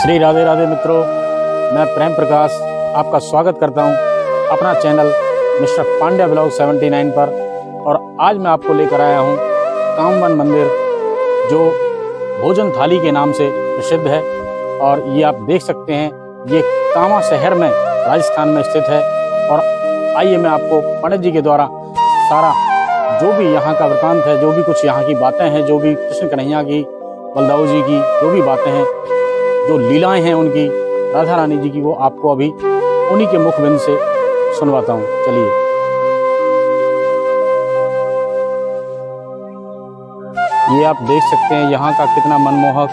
श्री राधे राधे मित्रों, मैं प्रेम प्रकाश आपका स्वागत करता हूं अपना चैनल मिस्टर पांड्या ब्लॉग 79 पर। और आज मैं आपको लेकर आया हूं कामवन मंदिर, जो भोजन थाली के नाम से प्रसिद्ध है। और ये आप देख सकते हैं, ये कामा शहर में राजस्थान में स्थित है। और आइए मैं आपको पंडित जी के द्वारा सारा जो भी यहाँ का वृतांत है, जो भी कुछ यहाँ की बातें हैं, जो भी कृष्ण कन्हैया की, बलदाऊ जी की जो भी बातें हैं, जो लीलाएं हैं उनकी, राधा रानी जी की, वो आपको अभी उन्हीं के मुखबिंद से सुनवाता हूँ। चलिए। ये आप देख सकते हैं यहाँ का कितना मनमोहक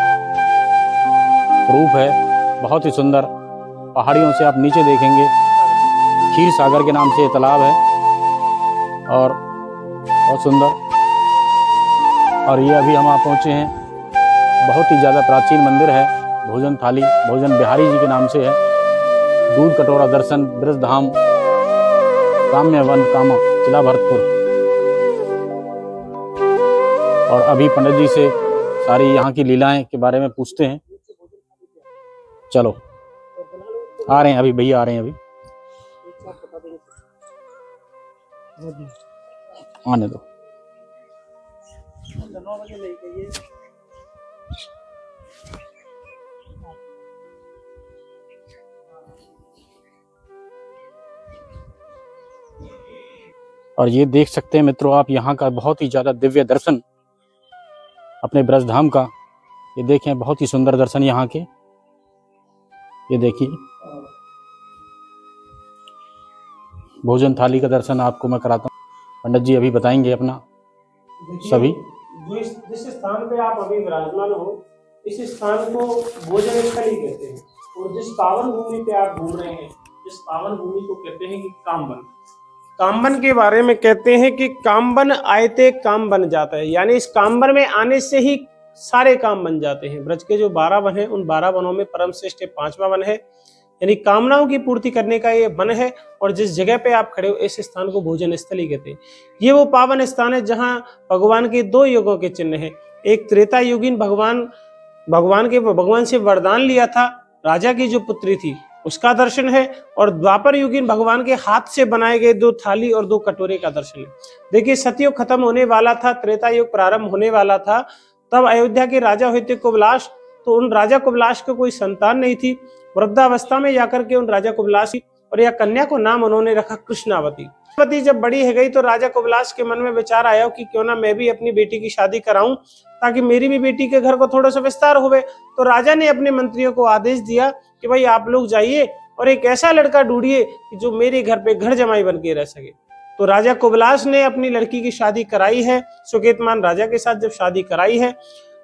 रूप है, बहुत ही सुंदर। पहाड़ियों से आप नीचे देखेंगे, खीर सागर के नाम से ये तालाब है और बहुत सुंदर। और ये अभी हम वहाँ पहुँचे हैं, बहुत ही ज़्यादा प्राचीन मंदिर है। भोजन थाली भोजन बिहारी जी के नाम से है। दूध कटोरा दर्शन ब्रजधाम काम्य वन कामा जिला भरतपुर। और अभी पंडित जी से सारी यहाँ की लीलाएं के बारे में पूछते हैं। चलो, आ रहे हैं अभी, भैया आ रहे हैं अभी, आने दो। और ये देख सकते हैं मित्रों आप यहाँ का बहुत ही ज्यादा दिव्य दर्शन अपने ब्रजधाम का। ये देखें, बहुत ही सुंदर दर्शन यहाँ के। ये देखिए, भोजन थाली का दर्शन आपको मैं कराता हूँ। पंडित जी अभी बताएंगे अपना सभी। जिस स्थान पे आप अभी विराजमान हो, इस स्थान को भोजन स्थली कहते हैं। और जिस पावन भूमि पे आप घूम रहे हैं, जिस पावन भूमि को कहते हैं कि कामवन। कामवन के बारे में कहते हैं कि कामवन आयते काम बन जाता है, यानी इस कामवन में आने से ही सारे काम बन जाते हैं। ब्रज के जो 12 वन हैं, उन 12 वनों में परम श्रेष्ठ 5वां वन है, यानी कामनाओं की पूर्ति करने का ये वन है। और जिस जगह पे आप खड़े हो, इस स्थान को भोजन स्थली कहते हैं। ये वो पावन स्थान है जहाँ भगवान के 2 युगों के चिन्ह हैं। एक त्रेता युगीन भगवान से वरदान लिया था, राजा की जो पुत्री थी उसका दर्शन है। और द्वापर युगीन भगवान के हाथ से बनाए गए 2 थाली और 2 कटोरे का दर्शन है। देखिए, सतयुग खत्म होने वाला था, त्रेता युग प्रारंभ होने वाला था। तब अयोध्या के राजा हुए थे कुबलाश। तो उन राजा कुबलाश को कोई संतान नहीं थी। वृद्धावस्था में जाकर के उन राजा कुबलाश और या कन्या को नाम उन्होंने रखा कृष्णावती। कृष्णावती जब बड़ी हो गई तो राजा कुबलाश के मन में विचार आया कि क्यों ना मैं भी अपनी बेटी की शादी कराऊं, ताकि मेरी भी बेटी के घर को थोड़ा सा विस्तार होवे। तो राजा ने अपने मंत्रियों को आदेश दिया कि भाई आप लोग जाइए और एक ऐसा लड़का ढूंढिए कि जो मेरे घर पे घर जमाई बन के रह सके। तो राजा कुबलाश ने अपनी लड़की की शादी कराई है, सुकेतमान राजा के साथ जब शादी कराई है।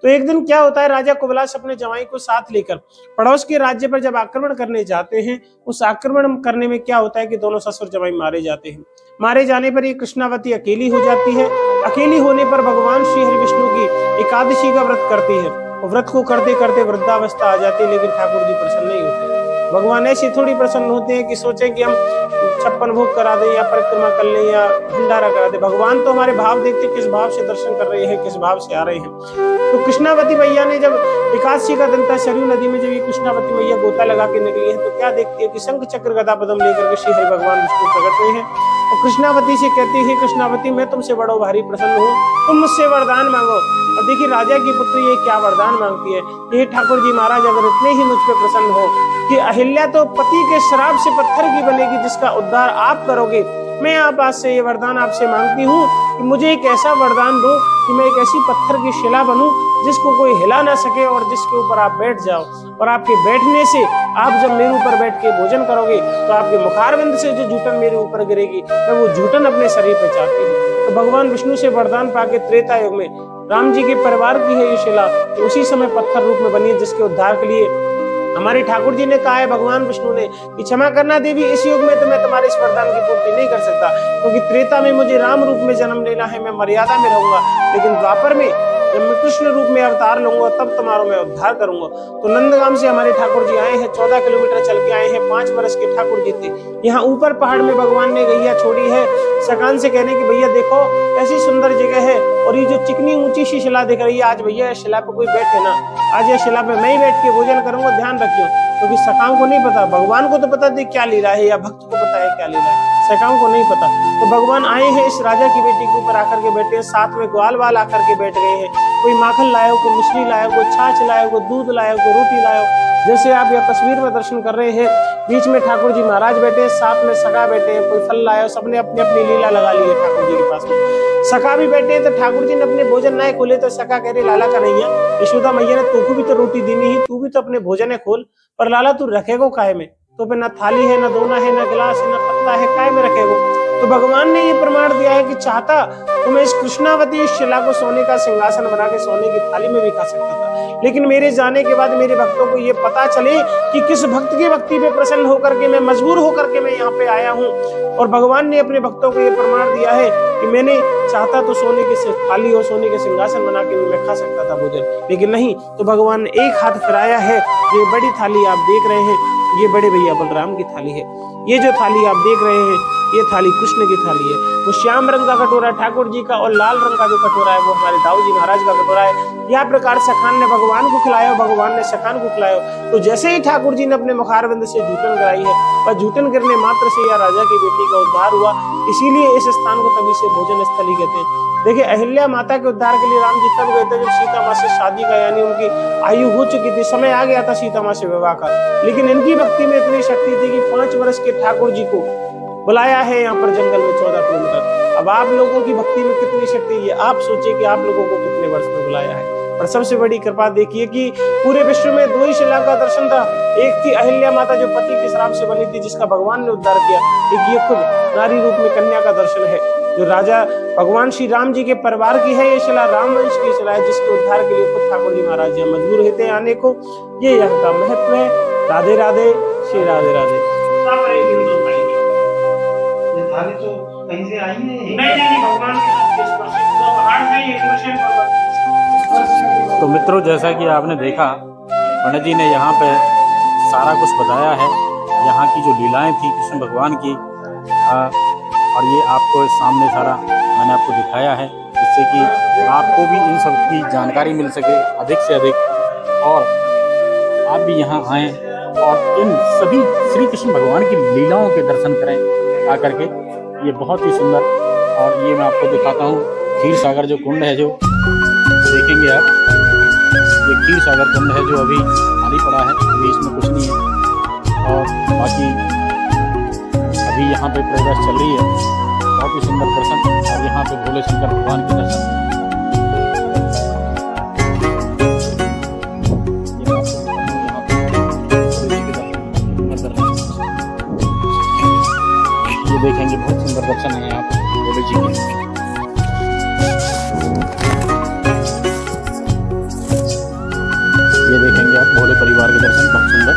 तो एक दिन क्या होता है, राजा कुबलाश अपने जमाई को साथ लेकर पड़ोस के राज्य पर जब आक्रमण करने जाते हैं, उस आक्रमण करने में क्या होता है कि दोनों ससुर जमाई मारे जाते हैं। मारे जाने पर ये कृष्णावती अकेली हो जाती है। अकेली होने पर भगवान श्री हरि विष्णु की एकादशी का व्रत करती है। व्रत को करते करते वृद्धावस्था आ जाती है, लेकिन ठाकुर जी प्रसन्न नहीं होते। भगवान ऐसे थोड़ी प्रसन्न होते हैं कि सोचे कि हम 56 भोग करा दें या परिक्रमा कर लें या भंडारा करा दें। भगवान तो हमारे भाव देखते, किस भाव से दर्शन कर रहे हैं, किस भाव से आ रहे हैं। तो कृष्णावती मैया ने जब एकादशी का दिन था, सरयू नदी में जब ये कृष्णावती मैया गोता लगा के निकली है, तो क्या देखती है कि शंख चक्र गदा पद्म लेकर के श्री हरि भगवान विष्णु प्रकट हुए हैं। और कृष्णावती से कहती है, कृष्णावती मैं तुमसे बड़ो भारी प्रसन्न हूँ, तुम मुझसे वरदान मांगो। और देखिए, राजा की पुत्री ये क्या वरदान मांगती है। ये ठाकुर जी महाराज, अगर इतने ही मुझ पर प्रसन्न हो कि अहिल्या तो पति के श्राप से पत्थर की बनेगी, जिसका उद्धार आप करोगे, मैं आप आज से ये वरदान आपसे मांगती हूँ कि मुझे एक ऐसा वरदान दो कि मैं एक ऐसी पत्थर की शिला बनूं जिसको कोई हिला ना सके, और जिसके ऊपर आप बैठ जाओ। और आपके बैठने से, आप जब मेरे ऊपर बैठ के भोजन करोगे तो आपके मुखारविंद से जो जूठन मेरे ऊपर गिरेगी, मैं वो जूठन अपने शरीर पर चाहती हूँ। तो भगवान विष्णु से वरदान पाके त्रेता युग में राम जी के परिवार की है ये शिला, तो उसी समय पत्थर रूप में बनी है, जिसके उद्धार के लिए हमारे ठाकुर जी ने कहा है भगवान विष्णु ने कि क्षमा करना देवी, इस युग में तो मैं तुम्हारे इस वरदान की पूर्ति नहीं कर सकता, क्योंकि त्रेता में मुझे राम रूप में जन्म लेना है, मैं मर्यादा में रहूंगा। लेकिन द्वापर में जब मैं कृष्ण रूप में अवतार लूंगा, तब तुम्हारा मैं उद्धार करूंगा। तो नंदगाम से हमारे ठाकुर जी आए हैं, 14 किलोमीटर चल के आए हैं। 5 वर्ष के ठाकुर जी थे। यहाँ ऊपर पहाड़ में भगवान ने गैया छोड़ी है, सकान से कहने की भैया देखो ऐसी सुंदर जगह है, और ये जो चिकनी ऊंची सी शिला दिख रही है, आज भैया शिला पे कोई बैठे ना आज यह शिला पे मैं ही बैठ के भोजन करूंगा, ध्यान रखियो। क्योंकि सखाओं को नहीं पता, भगवान को तो पता थी क्या लीला है, या भक्त को पता है क्या लीला है, सखाओं को नहीं पता। तो भगवान आए हैं इस राजा की बेटी के ऊपर आकर के बैठे हैं, साथ में ग्वाल वाल आकर के बैठ गए हैं। कोई माखन लायो, कोई मछली लायो, कोई छाछ लायो, कोई दूध लायो, कोई रोटी लायो। जैसे आप यह तस्वीर में दर्शन कर रहे हैं, बीच में ठाकुर जी महाराज बैठे हैं, साथ में सखा बैठे हैं, कोई फल लाया, सबने अपनी अपनी लीला लगा ली है ठाकुर जी के पास में। सखा भी बैठे हैं, तो ठाकुर जी ने अपने भोजन ना खोले तो सखा कह रहे लाला का नहीं है, यशोदा मैया ने तू भी तो रोटी दीनी ही, तू भी तो अपने भोजन है खोल, पर लाला तू रखेगो काहे में, तो पे ना थाली है, ना दोना है, ना गिलास है, ना पत्ता है, काहे में रखेगो। तो भगवान ने ये प्रमाण दिया है कि चाहता तो मैं इस कृष्णावती इस शिला को सोने का सिंहासन बना के सोने की थाली में भी खा सकता था, लेकिन मेरे जाने के बाद मेरे भक्तों को ये पता चले कि किस भक्त की भक्ति पे प्रसन्न होकर के मैं मजबूर होकर के मैं यहाँ पे आया हूँ। और भगवान ने अपने भक्तों को ये प्रमाण दिया है कि मैंने चाहता तो सोने की थाली और सोने के सिंहासन बना के भी मैं खा सकता था भोजन, लेकिन नहीं। तो भगवान ने एक हाथ फिराया है, ये बड़ी थाली आप देख रहे हैं, ये बड़े भैया बलराम की थाली है। ये जो थाली आप देख रहे हैं, ये थाली कृष्ण की थाली है। वो श्याम रंग का कटोरा ठाकुर जी का, और लाल रंग का जो कटोरा है वो हमारे दाऊ जी महाराज का कटोरा है। यह प्रकार सखान ने भगवान को खिलाया, भगवान ने सखान को खिलाया। तो जैसे ही ठाकुर जी ने अपने मुखारविंद से जूठन कराई है, वह जूठन गिरने मात्र से यह राजा की बेटी का उद्धार हुआ। इसीलिए इस स्थान को तभी से भोजन स्थली कहते हैं। देखिए, अहिल्या माता के उद्धार के लिए राम जी तब गए थे जब सीता माँ से शादी का, यानी उनकी आयु हो चुकी थी, समय आ गया था सीता माँ से विवाह का। लेकिन इनकी भक्ति में इतनी शक्ति थी कि 5 वर्ष के ठाकुर जी को बुलाया है यहाँ पर जंगल में 14 किलोमीटर। अब आप लोगों की भक्ति में कितनी शक्ति है, आप सोचिए कि आप लोगों को कितने वर्ष में बुलाया है। और सबसे बड़ी कृपा देखिए कि पूरे विश्व में 2 ही शिला का दर्शन था। एक थी अहिल्या माता जो पति के श्राप से बनी थी, जिसका भगवान ने उद्धार किया। एक ये खुद नारी रूप में कन्या का दर्शन है, जो राजा भगवान श्री राम जी के परिवार की है। ये शिला रामवंश की शिला है, जिसके उद्धार के लिए खुद ठाकुर जी महाराज यहाँ मजबूर होते आने को। ये यहाँ का महत्व है। राधे राधे, श्री राधे राधे। थाली तो कहीं से आई है? नहीं, भगवान के तो मित्रों, जैसा कि आपने देखा, पंडित जी ने यहाँ पे सारा कुछ बताया है, यहाँ की जो लीलाएं थी कृष्ण भगवान की, और ये आपको सामने सारा मैंने आपको दिखाया है, जिससे कि आपको भी इन सब की जानकारी मिल सके अधिक से अधिक, और आप भी यहाँ आएँ और इन सभी श्री कृष्ण भगवान की लीलाओं के दर्शन करें आकर के। ये बहुत ही सुंदर, और ये मैं आपको दिखाता हूँ खीर सागर जो कुंड है, जो देखेंगे आप, ये खीर सागर कुंड है जो अभी खाली पड़ा है, अभी इसमें कुछ नहीं है। और बाकी अभी यहाँ पे प्रोग्रेस चल रही है। बहुत ही सुंदर दर्शन, और यहाँ पे भोले शंकर भगवान के दर्शन। ये देखेंगे, बहुत सुंदर दर्शन है यहाँ पे भोले जी के। ये देखेंगे आप भोले परिवार के दर्शन, बहुत सुंदर।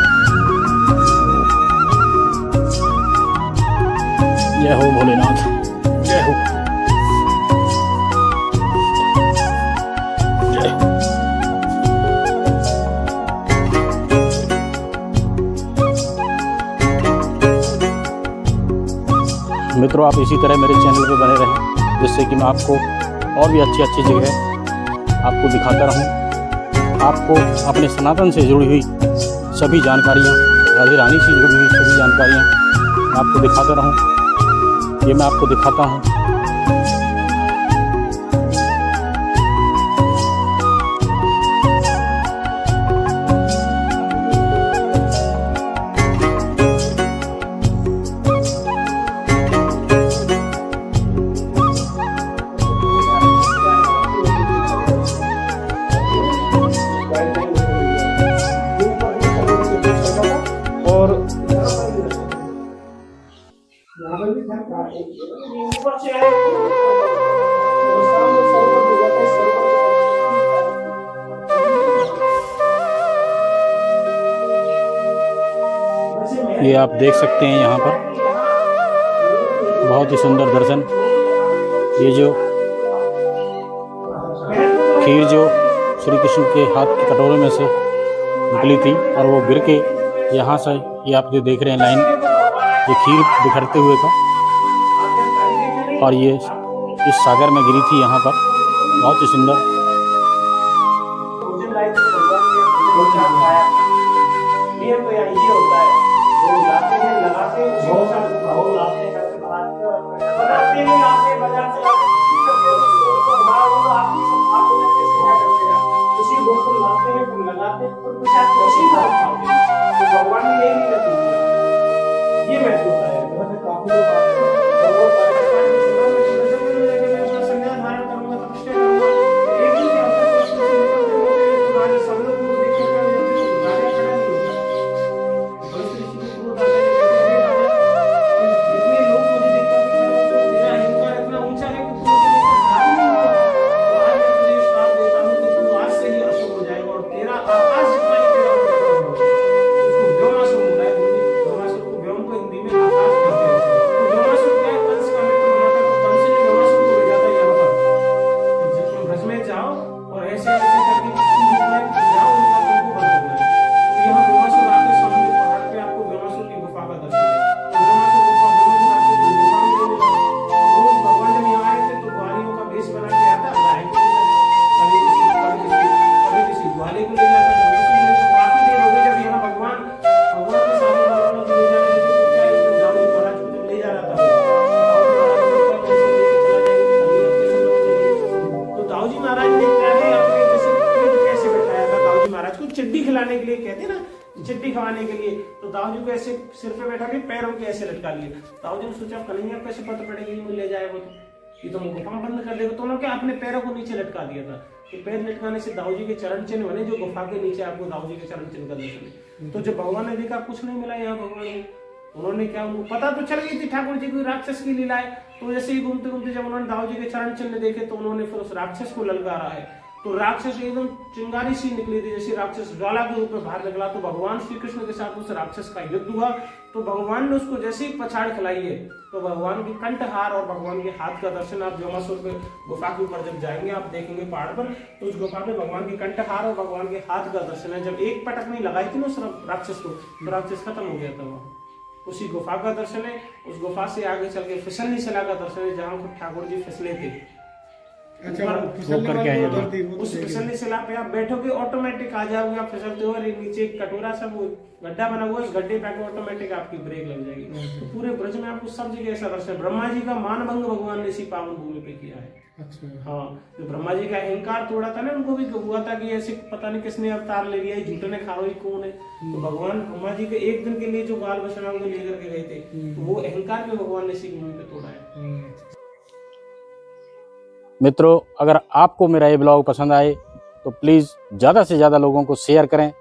जय हो भोलेनाथ, जय हो, जय हो। मित्रों, आप इसी तरह मेरे चैनल पे बने रहें, जिससे कि मैं आपको और भी अच्छी अच्छी जगह आपको दिखाता रहूं। आपको अपने सनातन से जुड़ी हुई सभी जानकारियाँ, राधे रानी से जुड़ी हुई सभी जानकारियाँ मैं आपको दिखाता रहूं। ये मैं आपको दिखाता हूँ। और ये आप देख सकते हैं यहाँ पर बहुत ही सुंदर दर्शन। ये जो खीर जो श्री कृष्ण के हाथ के कटोरे में से निकली थी और वो गिर के यहाँ से, ये आप जो देख रहे हैं लाइन, ये खीर बिखरते हुए था और ये इस सागर में गिरी थी यहाँ पर। बहुत ही सुंदर। ये होता है, वो लाते हैं, लगाते हैं, उसी के साथ वो लाते हैं, घर से बनाते हैं, बनाते हैं, लाते हैं, बाजार से लाते हैं, तो हमारा वो तो आप ही सब आप लोग कैसे क्या करते हैं, उसी को लाते हैं, फिर लगाते हैं, और कुछ आप उसी को खाते हैं, तो भगवान ने यही नहीं करती, ये महत्व होता है। वैसे काफी लोग आते हैं, तो वो संज्ञा धारण करूंगा, तपस्या करूंगा, एक ही क्या होता है, तुम्हारे सब लोग मुझे देखकर राजा खड़ा नहीं होता, बलि ऋषि को क्रोध आता है, इतने लोग मुझे देखकर तेरा अहंकार इतना ऊंचा है कि तू मुझे देखकर खड़ा नहीं होगा, तो आज मैं तुझे श्राप देता हूँ कि तू आज से ही अशुभ हो जाएगा और तेरा आकाश जितना ही तेरा होगा। उसको व्योमासुर बोला है, व्योमासुर को, व्योम को हिंदी में आकाश कहते हैं। तो व्योमासुर क्या है, कंस का मित्र बना था, तो कंस ने व्योमासुर को भेजा था यहाँ पर, जब तुम ब्रज में जाओ और ऐसे ऐसे करके जाओ, उनका तुमको बंद करना है। तो यहाँ व्योमासुर आके सामने पहाड़ पे आपको व्योमासुर की गुफा का दर्शन है। तो व्योमासुर गुफा, व्योमासुर आके गुफा में ले जाओ। रोज भगवान जब यहाँ आए थे तो ग्वालियों का भेष बना के आता, गाय को ले जाता, कभी किसी ग्वाले को ले जाता, कभी किसी ले जाता। काफी देर हो गई जब यहाँ भगवान के सामने भगवान को ले जाने लगे, तो क्या है, जब दाऊजी महाराज को जब ले जा रहा था, तो दाऊजी महाराज ने क्या है, अपने जैसे पेट कैसे बैठाया था, दाऊजी महाराज को चिड्डी खिलाने के लिए, कहते हैं ना चिड्डी खवाने के लिए, तो दाऊजी को ऐसे सिर पे बैठा के पैरों के ऐसे लटका लिए। दाऊजी ने सोचा कन्हैया कैसे पता पड़ेगा ये मुझे ले जाए, वो तो ये तो गुफा बंद कर देगा, तो उन्होंने क्या अपने पैरों को नीचे लटका दिया था। कि पैर लटकाने से दाऊजी के चरण चिन्ह बने, जो गुफा के नीचे आपको दाऊजी के चरण चिन्ह का दर्शन है। तो जब भगवान ने देखा कुछ नहीं मिला यहाँ भगवान को, उन्होंने क्या, उनको पता तो चल गई थी ठाकुर जी कोई राक्षस की लीला है, तो जैसे ही घूमते घूमते जब उन्होंने दाऊजी के चरण चिन्ह देखे, तो उन्होंने फिर उस राक्षस को ललकारा है। तो राक्षस एकदम चिंगारी सी निकली थी, जैसे राक्षस ज्वाला के रूप में बाहर निकला, तो भगवान श्री कृष्ण के साथ उस राक्षस का युद्ध हुआ। तो भगवान ने उसको जैसे ही पछाड़ खिलाई है, तो भगवान की कंठहार और भगवान के हाथ का दर्शन आप व्योमासुर पे गुफा के ऊपर जब जाएंगे, आप देखेंगे पहाड़ पर, तो उस गुफा में भगवान की कंठहार और भगवान के हाथ का दर्शन है। जब एक पटक नहीं लगाई थी ना उस राक्षस को, तो राक्षस खत्म हो गया था वहाँ। उसी गुफा का दर्शन है। उस गुफा से आगे चल के फिसलनी शिला का दर्शन है, जहाँ ठाकुर जी फिसले थे। अच्छा, वो करके आए हैं। उस फिसलने शिला पे आप बैठोगे, ऑटोमेटिक आ जाओगे, आप फिसलते हो, नीचे एक कटोरा सा वो गड्ढा बना हुआ है, उस गड्ढे पे आके ऑटोमेटिक आपकी ब्रेक लग जाएगी। तो पूरे ब्रज में आपको सब जगह ऐसा दर्शन। ब्रह्मा जी का मानभंग भगवान ने इसी पावन भूमि पे किया है। अच्छा, हाँ, तो ब्रह्मा जी का अहंकार तोड़ा था ना, उनको भी हुआ था कि ऐसे पता नहीं किसने अवतार ले लिया, झूठे ने खारोही कौन है। तो भगवान ब्रह्मा जी के एक दिन के लिए जो बाल बछड़ा को लेकर के गए थे, तो वो अहंकार भी भगवान ने इसी भूमि पे तोड़ा है। मित्रों, अगर आपको मेरा ये ब्लॉग पसंद आए तो प्लीज़ ज़्यादा से ज़्यादा लोगों को शेयर करें,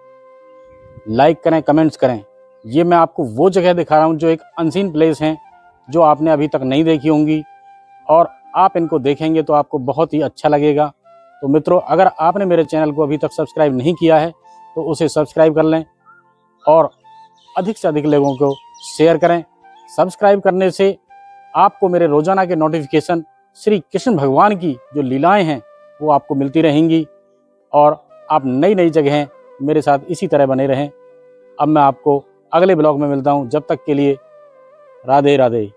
लाइक करें, कमेंट्स करें। ये मैं आपको वो जगह दिखा रहा हूँ जो एक अनसीन प्लेस हैं, जो आपने अभी तक नहीं देखी होंगी, और आप इनको देखेंगे तो आपको बहुत ही अच्छा लगेगा। तो मित्रों, अगर आपने मेरे चैनल को अभी तक सब्सक्राइब नहीं किया है तो उसे सब्सक्राइब कर लें और अधिक से अधिक लोगों को शेयर करें। सब्सक्राइब करने से आपको मेरे रोज़ाना के नोटिफिकेशन, श्री कृष्ण भगवान की जो लीलाएं हैं वो आपको मिलती रहेंगी, और आप नई नई जगहें मेरे साथ इसी तरह बने रहें। अब मैं आपको अगले ब्लॉग में मिलता हूं, जब तक के लिए राधे राधे।